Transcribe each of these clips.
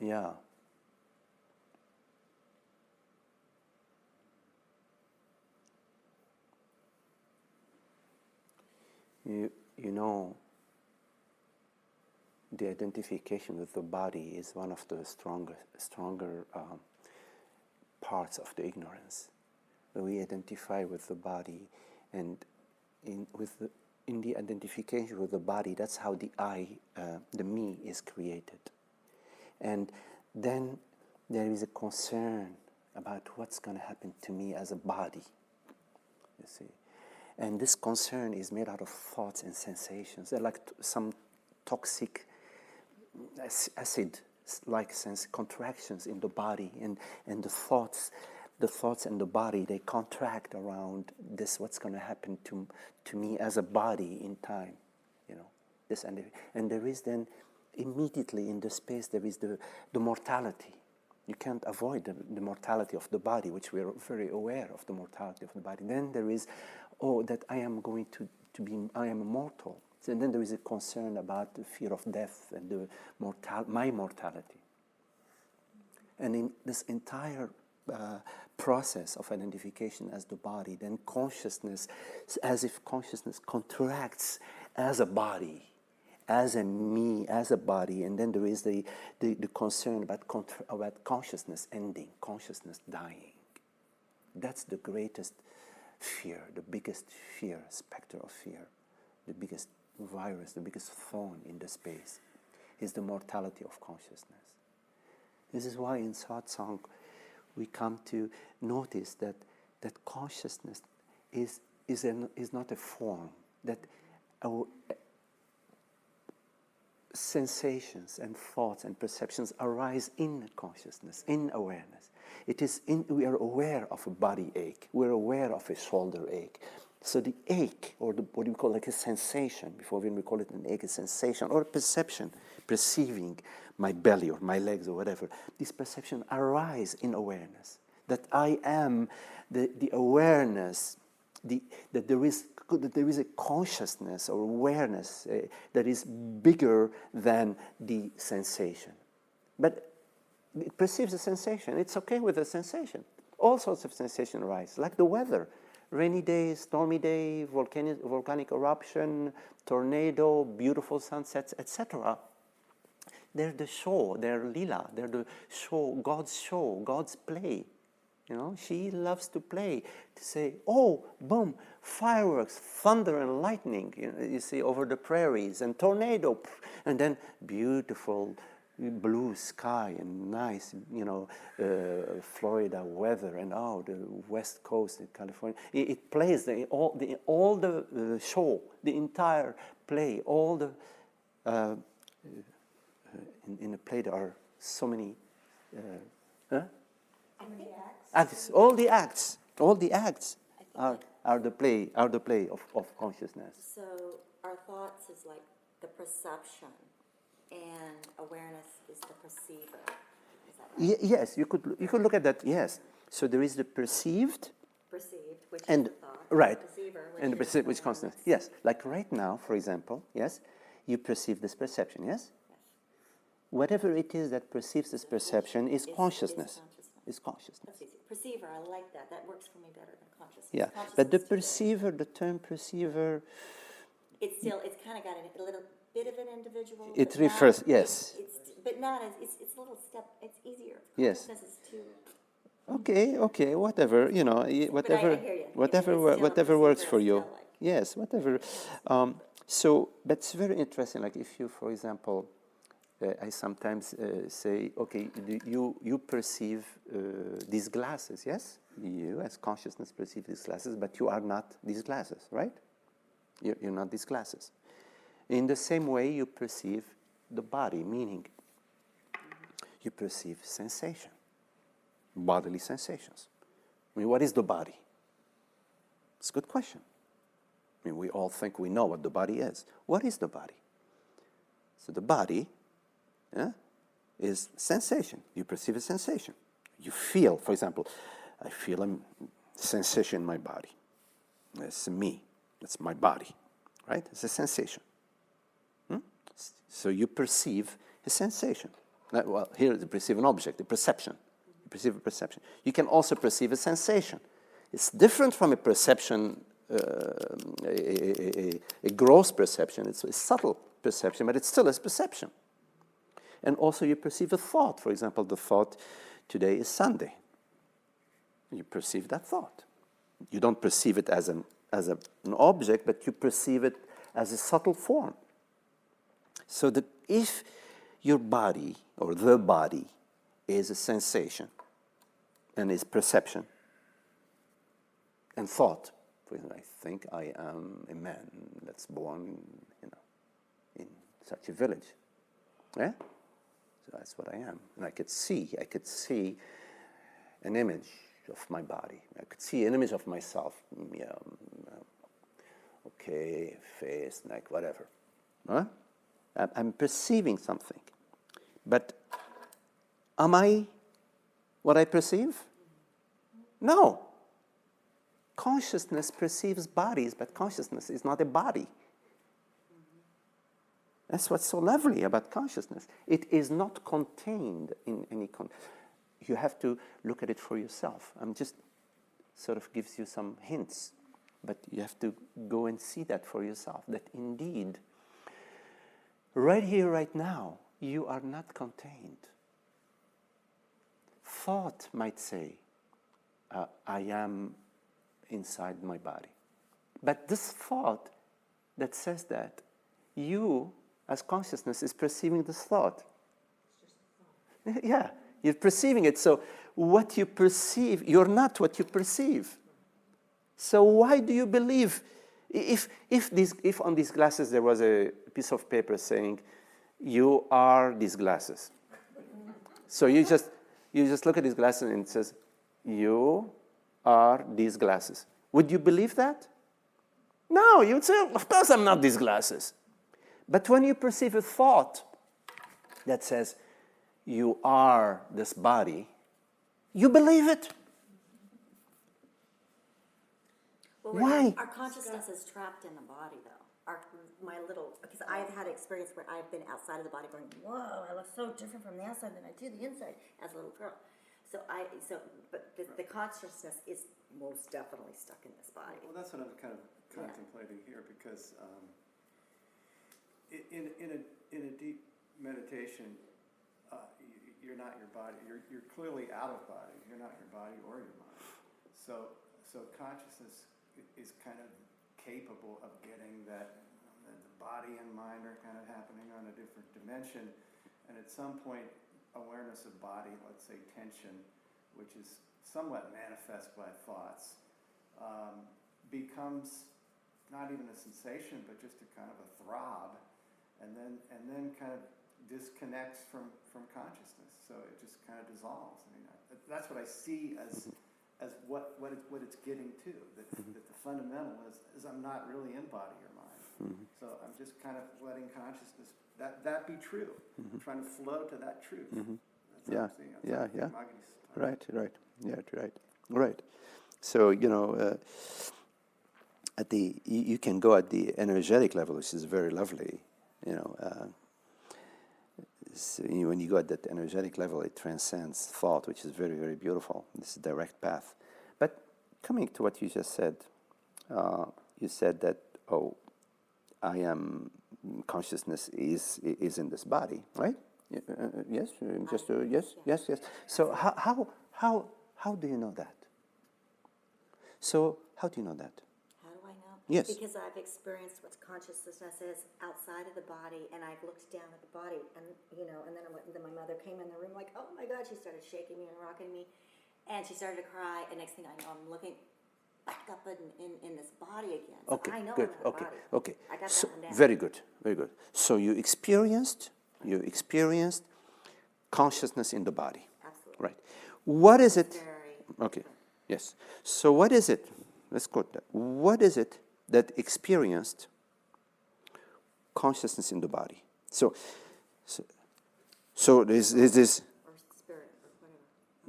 Yeah. You know, the identification with the body is one of the stronger parts of the ignorance. When we identify with the body, and in the identification with the body, that's how the I, the me, is created. And then there is a concern about what's going to happen to me as a body, you see. And this concern is made out of thoughts and sensations. They're like some toxic acid-like contractions in the body, and the thoughts and the body, they contract around this, what's going to happen to me as a body in time, you know. This and there is then immediately in the space there is the mortality. You can't avoid the mortality of the body, which we are very aware of the mortality of the body. Then there is, that I am going to be, I am mortal. And then there is a concern about the fear of death and the my mortality. And in this entire process of identification as the body, then consciousness, as if consciousness contracts as a body, as a me, as a body, and then there is the concern about consciousness ending, consciousness dying. That's the greatest fear, the biggest fear, specter of fear, the biggest virus, the biggest thorn in the space, is the mortality of consciousness. This is why in satsang we come to notice that consciousness is not a form, that sensations and thoughts and perceptions arise in consciousness, in awareness. We are aware of a body ache, we're aware of a shoulder ache. So the ache, or what we call like a sensation, before when we call it an ache, a sensation, or a perception, perceiving my belly or my legs or whatever, this perception arise in awareness. That I am the awareness, that there is a consciousness or awareness that is bigger than the sensation. But it perceives a sensation. It's okay with the sensation. All sorts of sensations arise, like the weather. Rainy day, stormy day, volcanic eruption, tornado, beautiful sunsets, etc. They're the show, they're lila, they're the show, God's play. You know, she loves to play, to say, oh, boom, fireworks, thunder and lightning, you see, over the prairies, and tornado, and then beautiful blue sky and nice, Florida weather, and the West Coast in California. It plays all the show, the entire play, all the in a play there are so many. All the acts are the play of consciousness. So our thoughts is like the perception, and awareness is the perceiver. Is that right? Yes, you could look at that. Yes. So there is the perceived, which and is the thought, right, the perceiver, and the perceived, which is consciousness. Yes, like right now, for example. Yes, you perceive this perception. Yes. Whatever it is that perceives this perception is consciousness. Is consciousness. Perceiver, I like that. That works for me better than consciousness. Yeah, but the perceiver, the term perceiver, it's kind of got a little bit of an individual. It refers, yes. But not as it's a little step. It's easier. Yes. Because it's too. Okay, whatever, whatever works for you. Yes, whatever. So, but it's very interesting. Like if you, for example, I sometimes say, okay, you perceive these glasses, yes? You, as consciousness, perceive these glasses, but you are not these glasses, right? You're not these glasses. In the same way, you perceive the body, meaning you perceive sensation, bodily sensations. I mean, what is the body? It's a good question. I mean, we all think we know what the body is. What is the body? So the body is sensation. You perceive a sensation. You feel, for example, I feel a sensation in my body. It's me. It's my body, right? It's a sensation. So you perceive a sensation. Well, here you perceive an object, a perception. You perceive a perception. You can also perceive a sensation. It's different from a perception, a gross perception. It's a subtle perception, but it still is perception. And also you perceive a thought. For example, the thought, today is Sunday. You perceive that thought. You don't perceive it as an object, but you perceive it as a subtle form. So that if your body, or the body, is a sensation, and is perception, and thought, for example, I think I am a man that's born, in such a village. Yeah? So that's what I am. And I could see an image of my body. I could see an image of myself. Okay, face, neck, whatever. Huh? I'm perceiving something. But am I what I perceive? No. Consciousness perceives bodies, but consciousness is not a body. That's what's so lovely about consciousness. It is not contained in any you have to look at it for yourself. I'm just sort of gives you some hints, but you have to go and see that for yourself, that indeed, right here, right now, you are not contained. Thought might say, I am inside my body. But this thought that says that, you, as consciousness, is perceiving this thought. It's just a thought. Yeah, you're perceiving it. So what you perceive, you're not what you perceive. So why do you believe? If on these glasses there was a piece of paper saying, you are these glasses. So you just look at these glasses and it says, you are these glasses. Would you believe that? No, you would say, of course I'm not these glasses. But when you perceive a thought that says, you are this body, you believe it. Well, why? Our consciousness is trapped in the body, though. Because I've had experience where I've been outside of the body going, whoa, I look so different from the outside than I do the inside as a little girl. But the consciousness is most definitely stuck in this body. Well, that's what I'm kind of contemplating here, because in a deep meditation, you're not your body. You're clearly out of body. You're not your body or your mind. So consciousness is kind of capable of getting that the body and mind are kind of happening on a different dimension, and at some point, awareness of body, let's say tension, which is somewhat manifest by thoughts, becomes not even a sensation, but just a kind of a throb, and then kind of disconnects from consciousness. So it just kind of dissolves. I mean, that's what I see as what it's getting to. That the fundamental is I'm not really in body or mind. So I'm just kind of letting consciousness that be true. I'm trying to flow to that truth. That's what I'm seeing. That's Yeah. Magdi's Right. So you can go at the energetic level, which is very lovely. So when you go at that energetic level, it transcends thought, which is very, very beautiful. This is a direct path. But coming to what you just said, you said that, consciousness is in this body, right? Yes. Yes. So how do you know that? So how do you know that? How do I know? Yes. Because I've experienced what consciousness is outside of the body, and I've looked down at the body, and then my mother came in the room like, oh my God, she started shaking me and rocking me, and she started to cry, and next thing I know, I'm looking back up in this body again. So Okay, I know good. I'm in a body. Okay. I got So, that one down. very good. So you experienced consciousness in the body. Absolutely. Right. What is it? Very Okay. Yes. So what is it? Let's go to that. What is it that experienced consciousness in the body? So there's this. or spirit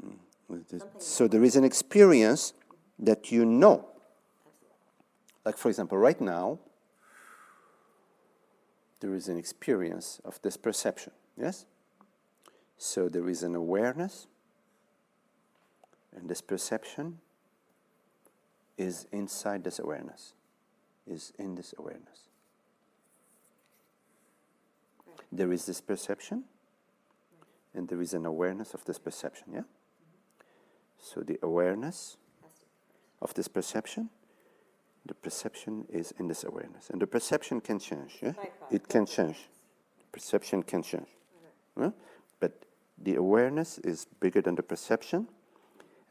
or whatever. So there is an experience that you know. Absolutely. Like, for example, right now, there is an experience of this perception, yes? So there is an awareness, and this perception is inside this awareness, is in this awareness. There is this perception, and there is an awareness of this perception, yeah? So the awareness of this perception, the perception is in this awareness. And the perception can change, yeah? It can change. Perception can change. Yeah? But the awareness is bigger than the perception,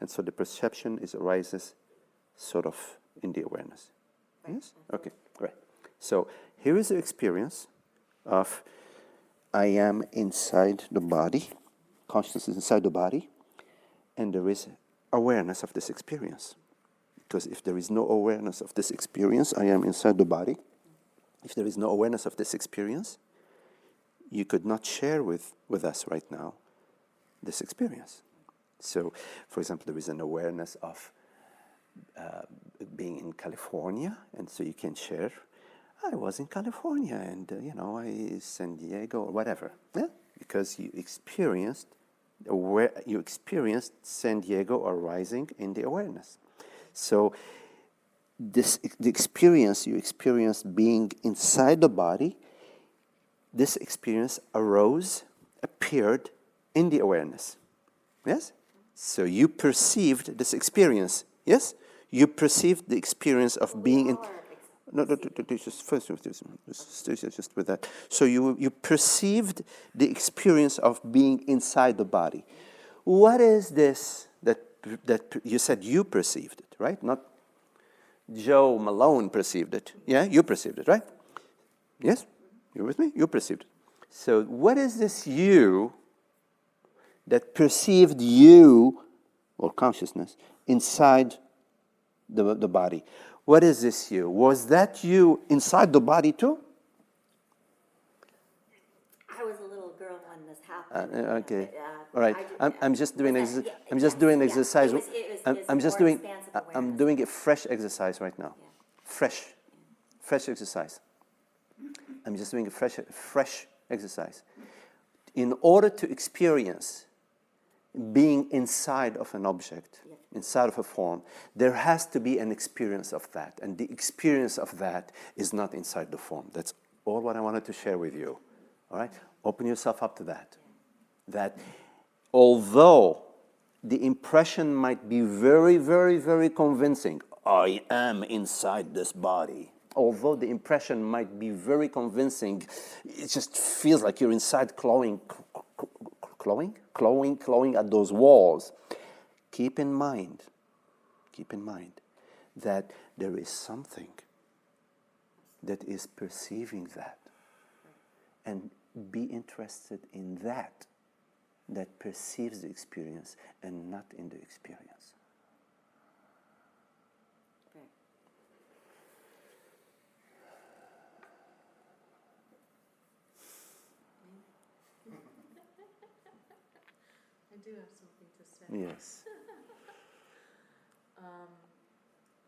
and so the perception arises sort of in the awareness. Yes? Okay, right. So here is the experience of I am inside the body, consciousness is inside the body, and there is awareness of this experience. Because if there is no awareness of this experience, I am inside the body. If there is no awareness of this experience, you could not share with us right now this experience. So, for example, there is an awareness of being in California, and so you can share, I was in California, and, I San Diego, or whatever. Yeah? Because you experienced San Diego arising in the awareness. So the experience you experienced being inside the body, this experience appeared in the awareness. Yes? So you perceived this experience. Yes? You perceived the experience of being in... No, just first, just with that. So you perceived the experience of being inside the body. What is this that you said you perceived it, right? Not Joe Malone perceived it. Yeah, you perceived it, right? Yes? You with me? You perceived it. So what is this you that perceived you, or consciousness, inside the body? What is this you? Was that you inside the body too? I was a little girl when this happened. Okay. All right. I'm just doing an exercise. I'm doing a fresh exercise right now. Yeah. Fresh exercise. I'm just doing a fresh exercise. In order to experience being inside of an object, inside of a form, there has to be an experience of that. And the experience of that is not inside the form. That's all what I wanted to share with you. All right? Open yourself up to that. That although the impression might be very, very, very convincing, I am inside this body. Although the impression might be very convincing, it just feels like you're inside clawing at those walls. Keep in mind that there is something that is perceiving that. And be interested in that perceives the experience and not in the experience. Right. I do have something to say. Yes.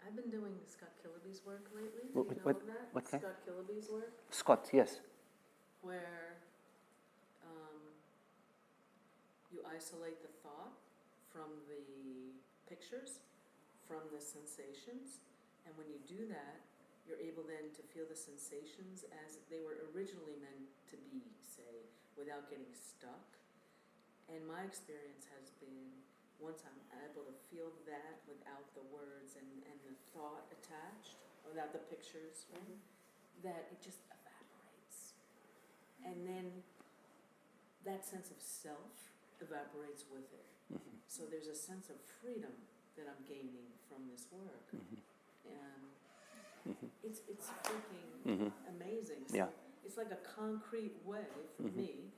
I've been doing Scott Killaby's work lately. What- Do you know what- of that? what kind? Scott Killaby's work, Scott, yes. where you isolate the thought from the pictures, from the sensations, and when you do that, you're able then to feel the sensations as they were originally meant to be, say, without getting stuck. And my experience has been, once I'm able to feel that without the words and the thought attached, without the pictures, right, that it just evaporates. And then that sense of self evaporates with it. Mm-hmm. So there's a sense of freedom that I'm gaining from this work. And it's freaking amazing. Yeah. It's like a concrete way for me